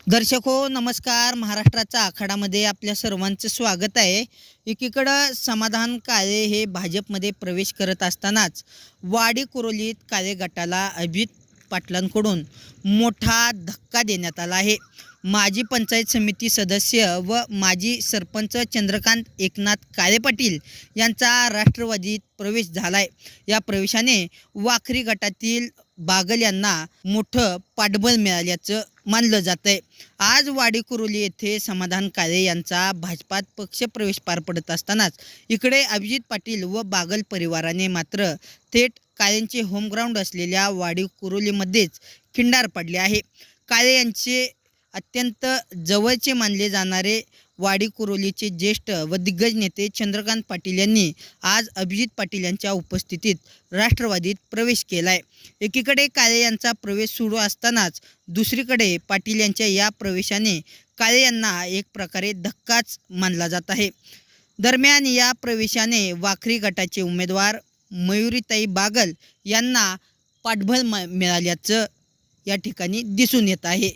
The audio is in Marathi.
दर्शक हो नमस्कार. महाराष्ट्राचा आखाडामध्ये आपल्या सर्वांचं स्वागत आहे. एकीकडं समाधान काळे हे भाजपमध्ये प्रवेश करत असतानाच वाडी कुरोलीत काळे गटाला अभिजित पाटलांकडून मोठा धक्का देण्यात आला आहे. माजी पंचायत समिती सदस्य व माजी सरपंच चंद्रकांत एकनाथ काळे पाटील यांचा राष्ट्रवादीत प्रवेश झाला आहे. या प्रवेशाने वाखरी गटातील बागल यांना मोठं पाठबळ मिळाल्याचं मानलं जात आहे. आज वाडी कुरोली येथे समाधान काळे यांचा भाजपात पक्षप्रवेश पार पडत असतानाच इकडे अभिजित पाटील व बागल परिवाराने मात्र थेट काळेंचे होमग्राऊंड असलेल्या वाडी कुरोलीमध्येच खिंडार पडले आहे. काळे यांचे अत्यंत जवळचे मानले जाणारे वाडी कुरोलीचे ज्येष्ठ व दिग्गज नेते चंद्रकांत पाटील यांनी आज अभिजित पाटील यांच्या उपस्थितीत राष्ट्रवादीत प्रवेश केला आहे. एकीकडे काळे यांचा प्रवेश सुरू असतानाच दुसरीकडे पाटील यांच्या या प्रवेशाने काळे यांना एक प्रकारे धक्काच मानला जात आहे. दरम्यान या प्रवेशाने वाखरी गटाचे उमेदवार मयुरीताई बागल यांना पाठबळ मिळाल्याचं या ठिकाणी दिसून येत आहे.